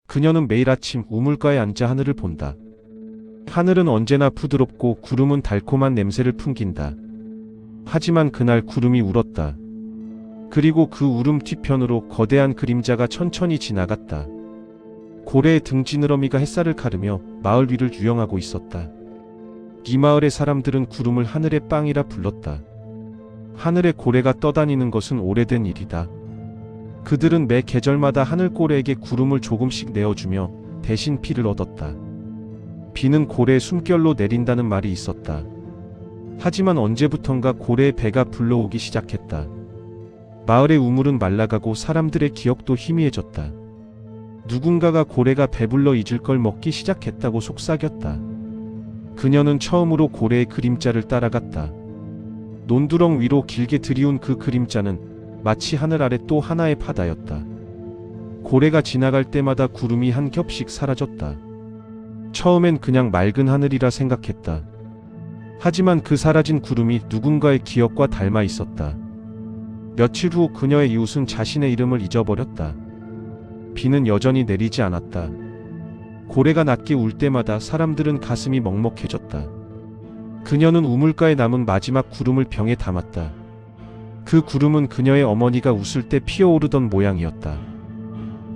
그녀는 매일 아침 우물가에 앉아 하늘을 본다. 하늘은 언제나 부드럽고 구름은 달콤한 냄새를 풍긴다. 하지만 그날 구름이 울었다. 그리고 그 울음 뒤편으로 거대한 그림자가 천천히 지나갔다. 고래의 등지느러미가 햇살을 가르며 마을 위를 유영하고 있었다. 이 마을의 사람들은 구름을 하늘의 빵이라 불렀다. 하늘에 고래가 떠다니는 것은 오래된 일이다. 그들은 매 계절마다 하늘고래에게 구름을 조금씩 내어주며 대신 비를 얻었다. 비는 고래의 숨결로 내린다는 말이 있었다. 하지만 언제부턴가 고래의 배가 불러오기 시작했다. 마을의 우물은 말라가고 사람들의 기억도 희미해졌다. 누군가가 고래가 배불러 잊을 걸 먹기 시작했다고 속삭였다. 그녀는 처음으로 고래의 그림자를 따라갔다. 논두렁 위로 길게 들이운 그 그림자는 마치 하늘 아래 또 하나의 바다였다. 고래가 지나갈 때마다 구름이 한 겹씩 사라졌다. 처음엔 그냥 맑은 하늘이라 생각했다. 하지만 그 사라진 구름이 누군가의 기억과 닮아 있었다. 며칠 후 그녀의 이웃은 자신의 이름을 잊어버렸다. 비는 여전히 내리지 않았다. 고래가 낮게 울 때마다 사람들은 가슴이 먹먹해졌다. 그녀는 우물가에 남은 마지막 구름을 병에 담았다. 그 구름은 그녀의 어머니가 웃을 때 피어오르던 모양이었다.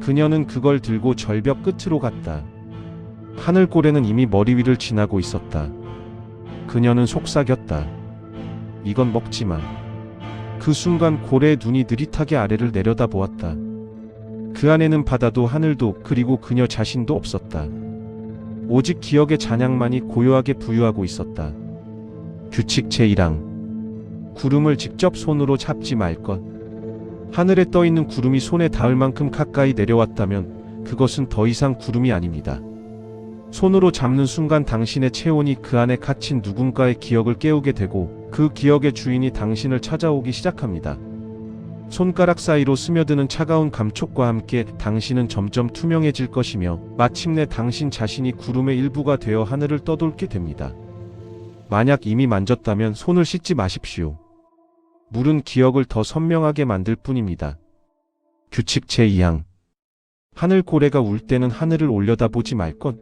그녀는 그걸 들고 절벽 끝으로 갔다. 하늘고래는 이미 머리 위를 지나고 있었다. 그녀는 속삭였다. 이건 먹지마. 그 순간 고래의 눈이 느릿하게 아래를 내려다보았다. 그 안에는 바다도 하늘도 그리고 그녀 자신도 없었다. 오직 기억의 잔향만이 고요하게 부유하고 있었다. 규칙 제1항. 구름을 직접 손으로 잡지 말 것. 하늘에 떠있는 구름이 손에 닿을 만큼 가까이 내려왔다면 그것은 더 이상 구름이 아닙니다. 손으로 잡는 순간 당신의 체온이 그 안에 갇힌 누군가의 기억을 깨우게 되고 그 기억의 주인이 당신을 찾아오기 시작합니다. 손가락 사이로 스며드는 차가운 감촉과 함께 당신은 점점 투명해질 것이며 마침내 당신 자신이 구름의 일부가 되어 하늘을 떠돌게 됩니다. 만약 이미 만졌다면 손을 씻지 마십시오. 물은 기억을 더 선명하게 만들 뿐입니다. 규칙 제2항. 하늘고래가 울 때는 하늘을 올려다보지 말 것.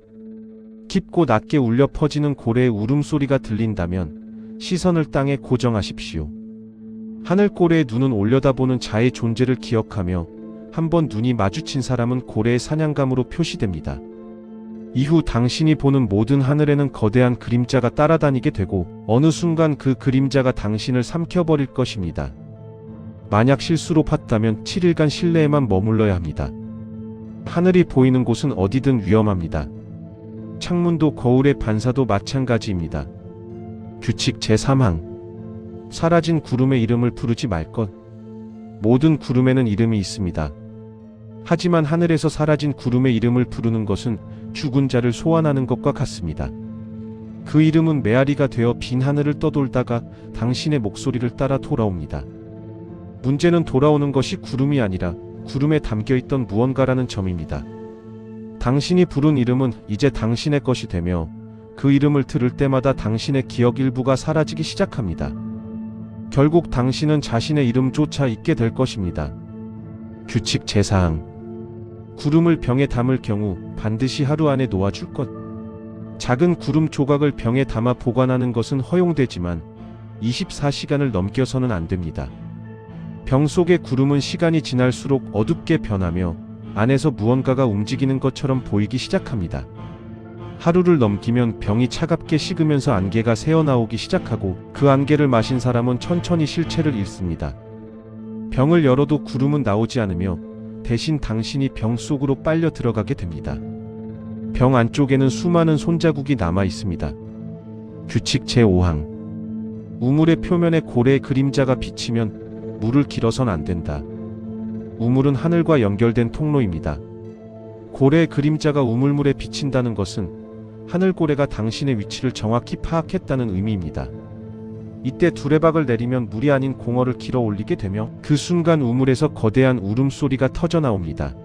깊고 낮게 울려 퍼지는 고래의 울음소리가 들린다면 시선을 땅에 고정하십시오. 하늘고래의 눈은 올려다보는 자의 존재를 기억하며 한번 눈이 마주친 사람은 고래의 사냥감으로 표시됩니다. 이후 당신이 보는 모든 하늘에는 거대한 그림자가 따라다니게 되고 어느 순간 그 그림자가 당신을 삼켜버릴 것입니다. 만약 실수로 봤다면 7일간 실내에만 머물러야 합니다. 하늘이 보이는 곳은 어디든 위험합니다. 창문도 거울의 반사도 마찬가지입니다. 규칙 제3항. 사라진 구름의 이름을 부르지 말 것. 모든 구름에는 이름이 있습니다. 하지만 하늘에서 사라진 구름의 이름을 부르는 것은 죽은 자를 소환하는 것과 같습니다. 그 이름은 메아리가 되어 빈 하늘을 떠돌다가 당신의 목소리를 따라 돌아옵니다. 문제는 돌아오는 것이 구름이 아니라 구름에 담겨있던 무언가라는 점입니다. 당신이 부른 이름은 이제 당신의 것이 되며 그 이름을 들을 때마다 당신의 기억 일부가 사라지기 시작합니다. 결국 당신은 자신의 이름조차 잊게 될 것입니다. 규칙 제4항. 구름을 병에 담을 경우 반드시 하루 안에 놓아줄 것. 작은 구름 조각을 병에 담아 보관하는 것은 허용되지만 24시간을 넘겨서는 안 됩니다. 병 속의 구름은 시간이 지날수록 어둡게 변하며 안에서 무언가가 움직이는 것처럼 보이기 시작합니다. 하루를 넘기면 병이 차갑게 식으면서 안개가 새어나오기 시작하고 그 안개를 마신 사람은 천천히 실체를 잃습니다. 병을 열어도 구름은 나오지 않으며 대신 당신이 병 속으로 빨려 들어가게 됩니다. 병 안쪽에는 수많은 손자국이 남아 있습니다. 규칙 제5항. 우물의 표면에 고래의 그림자가 비치면 물을 길어선 안 된다. 우물은 하늘과 연결된 통로입니다. 고래의 그림자가 우물물에 비친다는 것은 하늘고래가 당신의 위치를 정확히 파악했다는 의미입니다. 이때 두레박을 내리면 물이 아닌 공어를 길어 올리게 되며 그 순간 우물에서 거대한 울음소리가 터져나옵니다.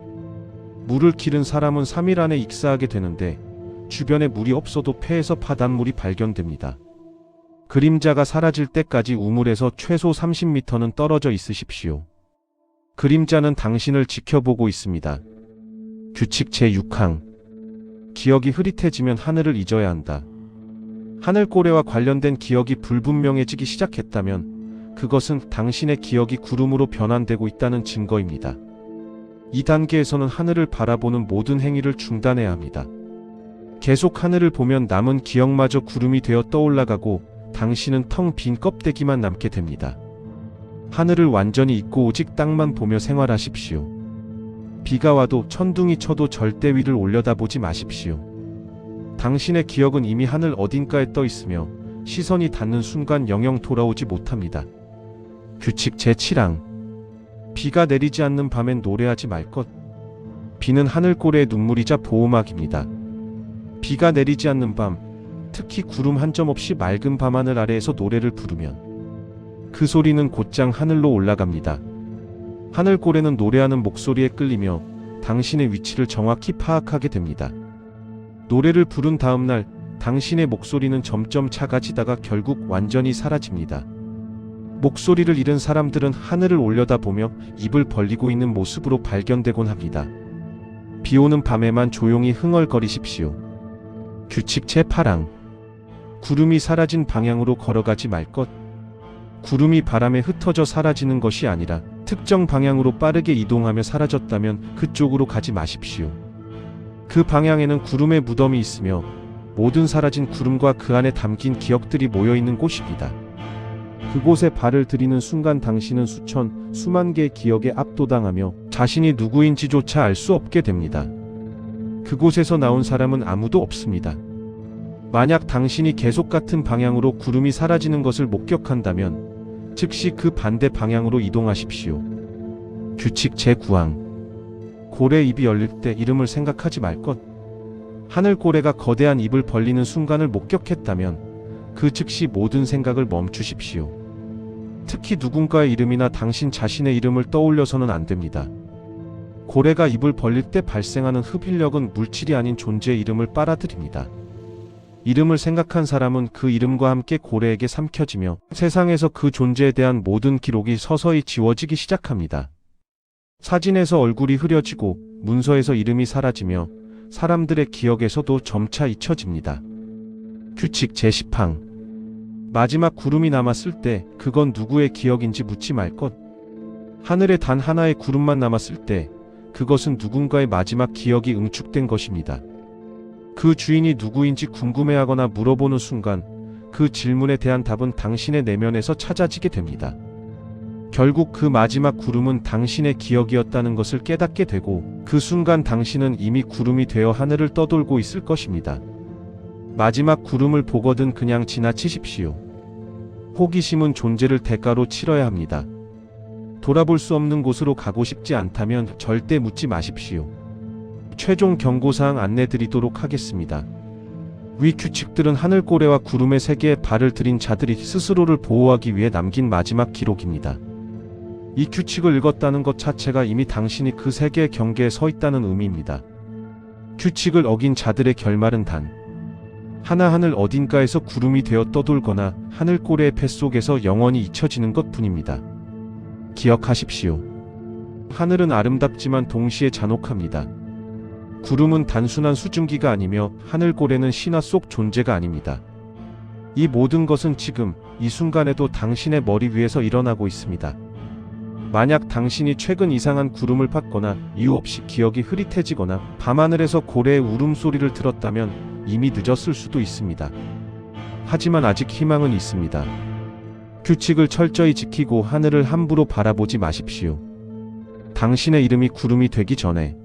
물을 기른 사람은 3일 안에 익사하게 되는데 주변에 물이 없어도 폐에서 바닷물이 발견됩니다. 그림자가 사라질 때까지 우물에서 최소 30m는 떨어져 있으십시오. 그림자는 당신을 지켜보고 있습니다. 규칙 제6항. 기억이 흐릿해지면 하늘을 잊어야 한다. 하늘고래와 관련된 기억이 불분명해지기 시작했다면 그것은 당신의 기억이 구름으로 변환되고 있다는 증거입니다. 이 단계에서는 하늘을 바라보는 모든 행위를 중단해야 합니다. 계속 하늘을 보면 남은 기억마저 구름이 되어 떠올라가고 당신은 텅 빈 껍데기만 남게 됩니다. 하늘을 완전히 잊고 오직 땅만 보며 생활하십시오. 비가 와도 천둥이 쳐도 절대 위를 올려다보지 마십시오. 당신의 기억은 이미 하늘 어딘가에 떠 있으며 시선이 닿는 순간 영영 돌아오지 못합니다. 규칙 제7항. 비가 내리지 않는 밤엔 노래하지 말 것. 비는 하늘고래의 눈물이자 보호막입니다. 비가 내리지 않는 밤, 특히 구름 한 점 없이 맑은 밤하늘 아래에서 노래를 부르면 그 소리는 곧장 하늘로 올라갑니다. 하늘고래는 노래하는 목소리에 끌리며 당신의 위치를 정확히 파악하게 됩니다. 노래를 부른 다음 날 당신의 목소리는 점점 작아지다가 결국 완전히 사라집니다. 목소리를 잃은 사람들은 하늘을 올려다보며 입을 벌리고 있는 모습으로 발견되곤 합니다. 비 오는 밤에만 조용히 흥얼거리십시오. 규칙 제8항. 구름이 사라진 방향으로 걸어가지 말 것. 구름이 바람에 흩어져 사라지는 것이 아니라 특정 방향으로 빠르게 이동하며 사라졌다면 그쪽으로 가지 마십시오. 그 방향에는 구름의 무덤이 있으며 모든 사라진 구름과 그 안에 담긴 기억들이 모여있는 곳입니다. 그곳에 발을 들이는 순간 당신은 수천, 수만 개의 기억에 압도당하며 자신이 누구인지조차 알 수 없게 됩니다. 그곳에서 나온 사람은 아무도 없습니다. 만약 당신이 계속 같은 방향으로 구름이 사라지는 것을 목격한다면 즉시 그 반대 방향으로 이동하십시오. 규칙 제9항. 고래 입이 열릴 때 이름을 생각하지 말 것. 하늘고래가 거대한 입을 벌리는 순간을 목격했다면 그 즉시 모든 생각을 멈추십시오. 특히 누군가의 이름이나 당신 자신의 이름을 떠올려서는 안 됩니다. 고래가 입을 벌릴 때 발생하는 흡인력은 물질이 아닌 존재의 이름을 빨아들입니다. 이름을 생각한 사람은 그 이름과 함께 고래에게 삼켜지며 세상에서 그 존재에 대한 모든 기록이 서서히 지워지기 시작합니다. 사진에서 얼굴이 흐려지고 문서에서 이름이 사라지며 사람들의 기억에서도 점차 잊혀집니다. 규칙 제10항. 마지막 구름이 남았을 때 그건 누구의 기억인지 묻지 말 것. 하늘에 단 하나의 구름만 남았을 때 그것은 누군가의 마지막 기억이 응축된 것입니다. 그 주인이 누구인지 궁금해하거나 물어보는 순간 그 질문에 대한 답은 당신의 내면에서 찾아지게 됩니다. 결국 그 마지막 구름은 당신의 기억이었다는 것을 깨닫게 되고 그 순간 당신은 이미 구름이 되어 하늘을 떠돌고 있을 것입니다. 마지막 구름을 보거든 그냥 지나치십시오. 호기심은 존재를 대가로 치러야 합니다. 돌아볼 수 없는 곳으로 가고 싶지 않다면 절대 묻지 마십시오. 최종 경고사항 안내드리도록 하겠습니다. 위 규칙들은 하늘고래와 구름의 세계에 발을 들인 자들이 스스로를 보호하기 위해 남긴 마지막 기록입니다. 이 규칙을 읽었다는 것 자체가 이미 당신이 그 세계의 경계에 서 있다는 의미입니다. 규칙을 어긴 자들의 결말은 단 하나, 하늘 어딘가에서 구름이 되어 떠돌거나 하늘고래의 뱃속에서 영원히 잊혀지는 것 뿐입니다. 기억하십시오. 하늘은 아름답지만 동시에 잔혹합니다. 구름은 단순한 수증기가 아니며 하늘고래는 신화 속 존재가 아닙니다. 이 모든 것은 지금 이 순간에도 당신의 머리 위에서 일어나고 있습니다. 만약 당신이 최근 이상한 구름을 봤거나 이유 없이 기억이 흐릿해지거나 밤하늘에서 고래의 울음소리를 들었다면 이미 늦었을 수도 있습니다. 하지만 아직 희망은 있습니다. 규칙을 철저히 지키고 하늘을 함부로 바라보지 마십시오. 당신의 이름이 구름이 되기 전에